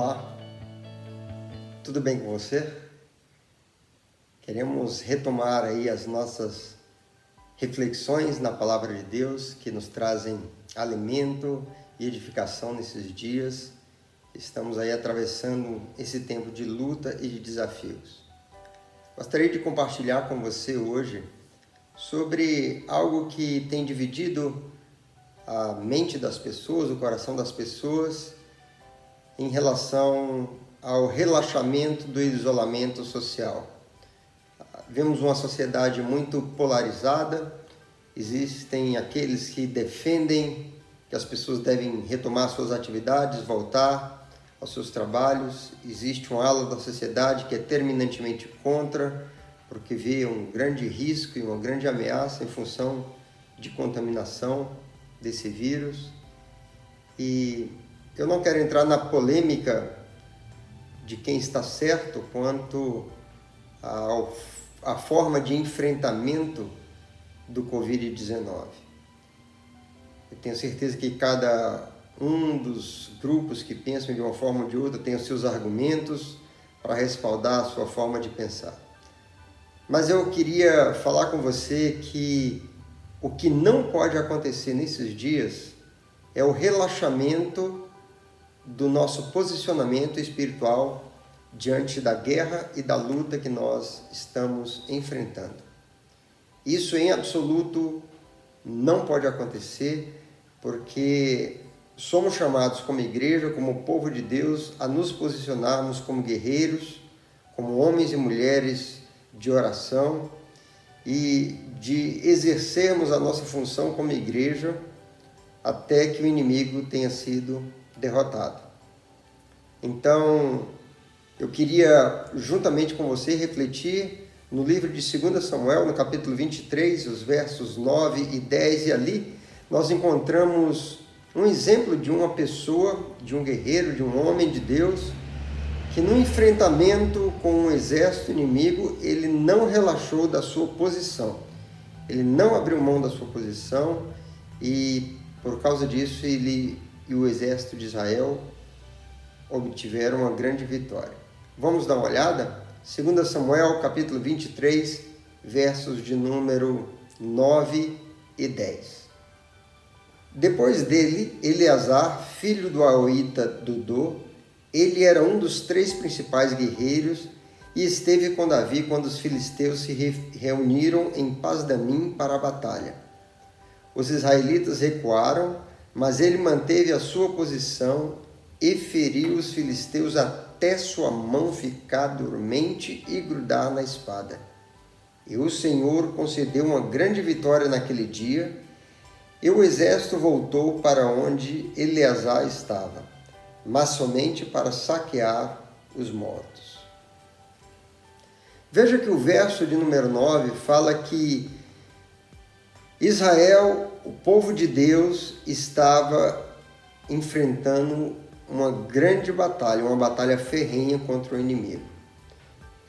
Olá, tudo bem com você? Queremos retomar aí as nossas reflexões na Palavra de Deus que nos trazem alimento e edificação nesses dias. Estamos aí atravessando esse tempo de luta e de desafios. Gostaria de compartilhar com você hoje sobre algo que tem dividido a mente das pessoas, o coração das pessoas, em relação ao relaxamento do isolamento social. Vemos uma sociedade muito polarizada, existem aqueles que defendem que as pessoas devem retomar suas atividades, voltar aos seus trabalhos. Existe um ala da sociedade que é terminantemente contra, porque vê um grande risco e uma grande ameaça em função de contaminação desse vírus. E eu não quero entrar na polêmica de quem está certo quanto à forma de enfrentamento do Covid-19. Eu tenho certeza que cada um dos grupos que pensam de uma forma ou de outra tem os seus argumentos para respaldar a sua forma de pensar. Mas eu queria falar com você que o que não pode acontecer nesses dias é o relaxamento do nosso posicionamento espiritual diante da guerra e da luta que nós estamos enfrentando. Isso em absoluto não pode acontecer, porque somos chamados como igreja, como povo de Deus, a nos posicionarmos como guerreiros, como homens e mulheres de oração e de exercermos a nossa função como igreja até que o inimigo tenha sido derrotado. Então, eu queria, juntamente com você, refletir no livro de 2 Samuel, no capítulo 23, os versos 9 e 10, e ali nós encontramos um exemplo de uma pessoa, de um guerreiro, de um homem de Deus, que no enfrentamento com um exército inimigo, ele não relaxou da sua posição, ele não abriu mão da sua posição e, por causa disso, ele e o exército de Israel obtiveram uma grande vitória. Vamos dar uma olhada? 2 Samuel, capítulo 23, versos de número 9 e 10. Depois dele, Eleazar, filho do Aoíta Dodô, ele era um dos 3 principais guerreiros e esteve com Davi quando os filisteus se reuniram em Pasdamim para a batalha. Os israelitas recuaram, mas ele manteve a sua posição e feriu os filisteus até sua mão ficar dormente e grudar na espada. E o Senhor concedeu uma grande vitória naquele dia, e o exército voltou para onde Eleazar estava, mas somente para saquear os mortos. Veja que o verso de número 9 fala que Israel, o povo de Deus, estava enfrentando uma grande batalha, uma batalha ferrenha contra o inimigo.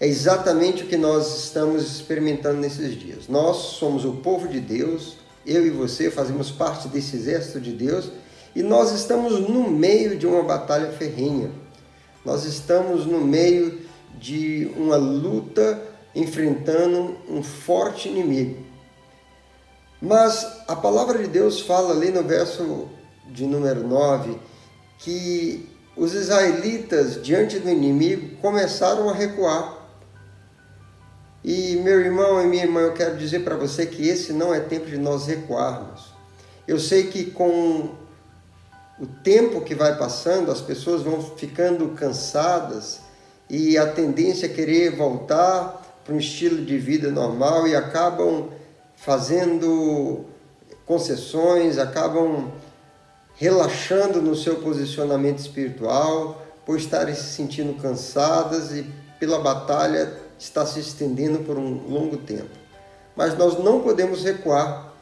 É exatamente o que nós estamos experimentando nesses dias. Nós somos o povo de Deus, eu e você fazemos parte desse exército de Deus, e nós estamos no meio de uma batalha ferrenha. Nós estamos no meio de uma luta enfrentando um forte inimigo. Mas a palavra de Deus fala ali no verso de número 9 que os israelitas, diante do inimigo, começaram a recuar. E, meu irmão e minha irmã, eu quero dizer para você que esse não é tempo de nós recuarmos. Eu sei que com o tempo que vai passando, as pessoas vão ficando cansadas e a tendência é querer voltar para um estilo de vida normal e acabam fazendo concessões, acabam relaxando no seu posicionamento espiritual, por estarem se sentindo cansadas e pela batalha está se estendendo por um longo tempo. Mas nós não podemos recuar,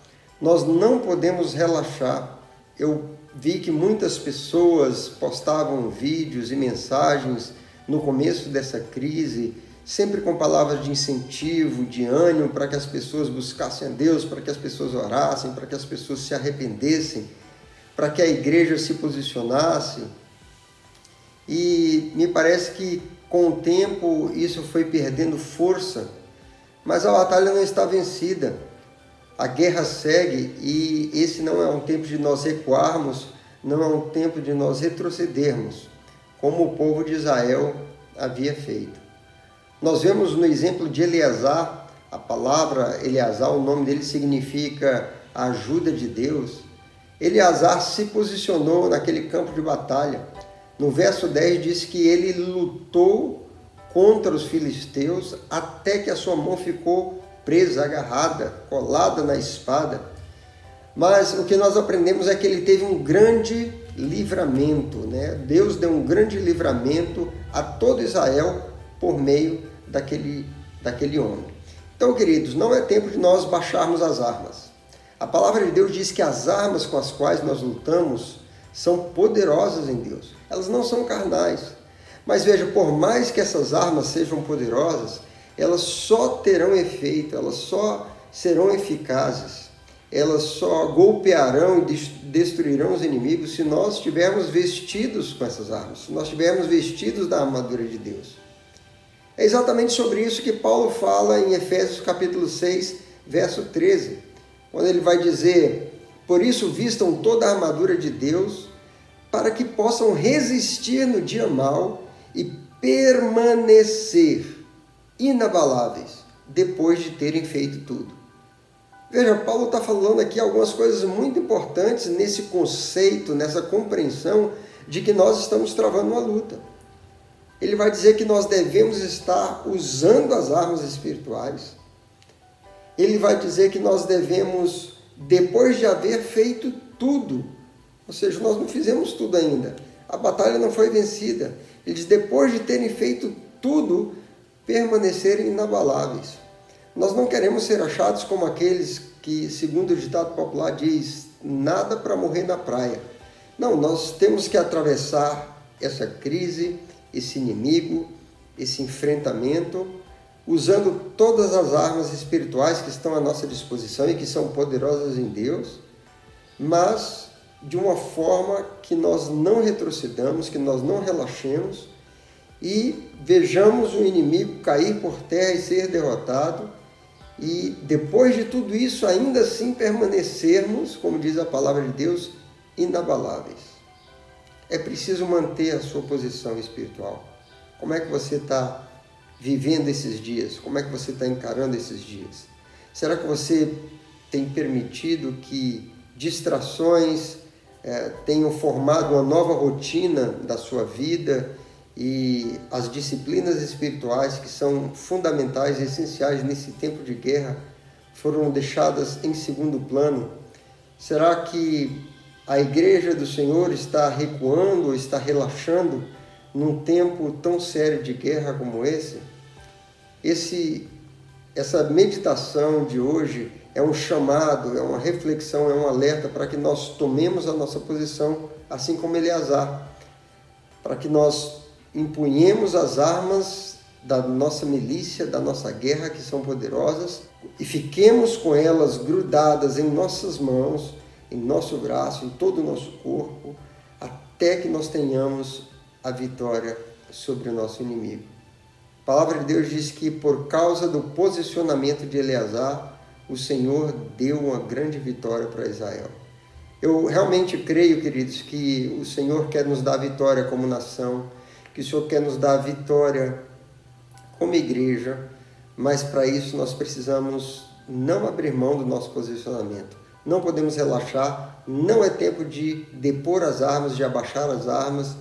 nós não podemos relaxar. Eu vi que muitas pessoas postavam vídeos e mensagens no começo dessa crise, sempre com palavras de incentivo, de ânimo, para que as pessoas buscassem a Deus, para que as pessoas orassem, para que as pessoas se arrependessem, para que a igreja se posicionasse. e me parece que com o tempo isso foi perdendo força, mas a batalha não está vencida. A guerra segue e esse não é um tempo de nós recuarmos, não é um tempo de nós retrocedermos, como o povo de Israel havia feito. Nós vemos no exemplo de Eleazar, a palavra Eleazar, o nome dele significa a ajuda de Deus. Eleazar se posicionou naquele campo de batalha. No verso 10 diz que ele lutou contra os filisteus até que a sua mão ficou presa, agarrada, colada na espada. Mas o que nós aprendemos é que ele teve um grande livramento, né? Deus deu um grande livramento a todo Israel por meio daquele homem. Então, queridos, não é tempo de nós baixarmos as armas. A palavra de Deus diz que as armas com as quais nós lutamos são poderosas em Deus. Elas não são carnais. Mas veja, por mais que essas armas sejam poderosas, elas só terão efeito, elas só serão eficazes, elas só golpearão e destruirão os inimigos se nós estivermos vestidos com essas armas, se nós estivermos vestidos da armadura de Deus. É exatamente sobre isso que Paulo fala em Efésios capítulo 6, verso 13, quando ele vai dizer: por isso vistam toda a armadura de Deus, para que possam resistir no dia mau e permanecer inabaláveis depois de terem feito tudo. Veja, Paulo está falando aqui algumas coisas muito importantes nesse conceito, nessa compreensão de que nós estamos travando uma luta. Ele vai dizer que nós devemos estar usando as armas espirituais. Ele vai dizer que nós devemos, depois de haver feito tudo, ou seja, nós não fizemos tudo ainda, a batalha não foi vencida. Ele diz, depois de terem feito tudo, permanecerem inabaláveis. Nós não queremos ser achados como aqueles que, segundo o ditado popular, diz, nada para morrer na praia. Não, nós temos que atravessar essa crise, esse inimigo, esse enfrentamento, usando todas as armas espirituais que estão à nossa disposição e que são poderosas em Deus, mas de uma forma que nós não retrocedamos, que nós não relaxemos e vejamos o inimigo cair por terra e ser derrotado, e depois de tudo isso ainda assim permanecermos, como diz a palavra de Deus, inabaláveis. É preciso manter a sua posição espiritual. Como é que você está vivendo esses dias? Como é que você está encarando esses dias? Será que você tem permitido que distrações tenham formado uma nova rotina da sua vida e as disciplinas espirituais que são fundamentais e essenciais nesse tempo de guerra foram deixadas em segundo plano? Será que a igreja do Senhor está recuando ou está relaxando num tempo tão sério de guerra como esse? Essa meditação de hoje é um chamado, é uma reflexão, é um alerta para que nós tomemos a nossa posição, assim como Eleazar, para que nós empunhemos as armas da nossa milícia, da nossa guerra, que são poderosas, e fiquemos com elas grudadas em nossas mãos, em nosso braço, em todo o nosso corpo, até que nós tenhamos a vitória sobre o nosso inimigo. A palavra de Deus diz que por causa do posicionamento de Eleazar, o Senhor deu uma grande vitória para Israel. Eu realmente creio, queridos, que o Senhor quer nos dar vitória como nação, que o Senhor quer nos dar vitória como igreja, mas para isso nós precisamos não abrir mão do nosso posicionamento. Não podemos relaxar, não é tempo de depor as armas, de abaixar as armas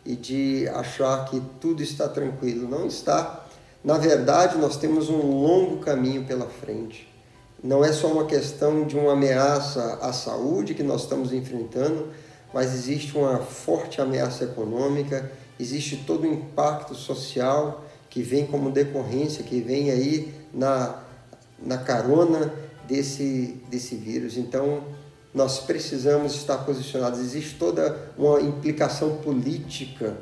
e de achar que tudo está tranquilo. Não está. Na verdade, nós temos um longo caminho pela frente. Não é só uma questão de uma ameaça à saúde que nós estamos enfrentando, mas existe uma forte ameaça econômica, existe todo o impacto social que vem como decorrência, que vem aí na carona desse vírus. Então, nós precisamos estar posicionados. Existe toda uma implicação política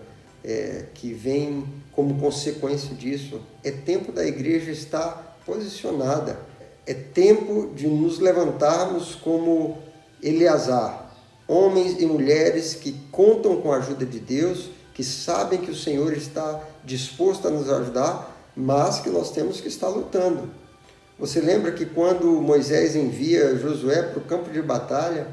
que vem como consequência disso. É tempo da igreja estar posicionada. É tempo de nos levantarmos como Eleazar, homens e mulheres que contam com a ajuda de Deus, que que sabem que o Senhor está disposto a nos ajudar, mas que nós temos que estar lutando. Você lembra que quando Moisés envia Josué para o campo de batalha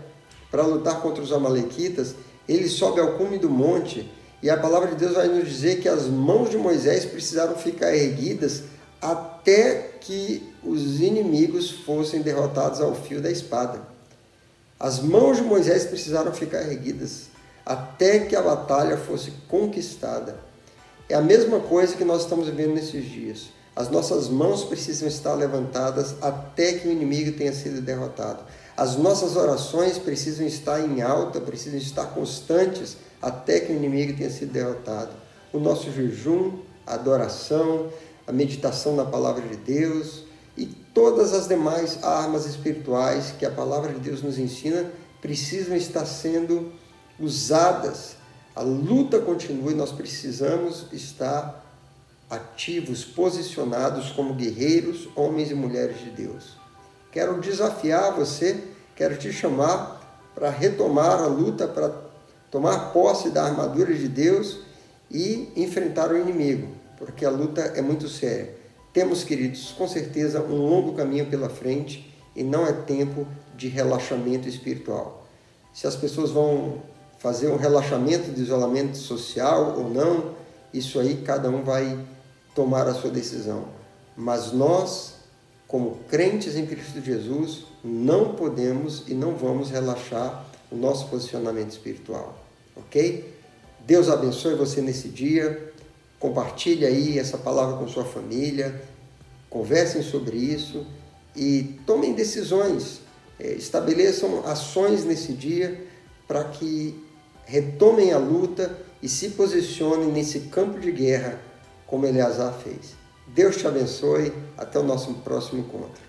para lutar contra os amalequitas, ele sobe ao cume do monte e a palavra de Deus vai nos dizer que as mãos de Moisés precisaram ficar erguidas até que os inimigos fossem derrotados ao fio da espada. As mãos de Moisés precisaram ficar erguidas até que a batalha fosse conquistada. É a mesma coisa que nós estamos vivendo nesses dias. As nossas mãos precisam estar levantadas até que o inimigo tenha sido derrotado. As nossas orações precisam estar em alta, precisam estar constantes até que o inimigo tenha sido derrotado. O nosso jejum, a adoração, a meditação na palavra de Deus e todas as demais armas espirituais que a palavra de Deus nos ensina precisam estar sendo usadas. A luta continua e nós precisamos estar ativos, posicionados como guerreiros, homens e mulheres de Deus. Quero desafiar você, quero te chamar para retomar a luta, para tomar posse da armadura de Deus e enfrentar o inimigo, porque a luta é muito séria. Temos, queridos, com certeza um longo caminho pela frente e não é tempo de relaxamento espiritual. Se as pessoas vão fazer um relaxamento de isolamento social ou não, isso aí cada um vai tomar a sua decisão. Mas nós, como crentes em Cristo Jesus, não podemos e não vamos relaxar o nosso posicionamento espiritual, ok? Deus abençoe você nesse dia, compartilhe aí essa palavra com sua família, conversem sobre isso e tomem decisões, estabeleçam ações nesse dia para que retomem a luta e se posicionem nesse campo de guerra como Eleazar fez. Deus te abençoe. Até o nosso próximo encontro.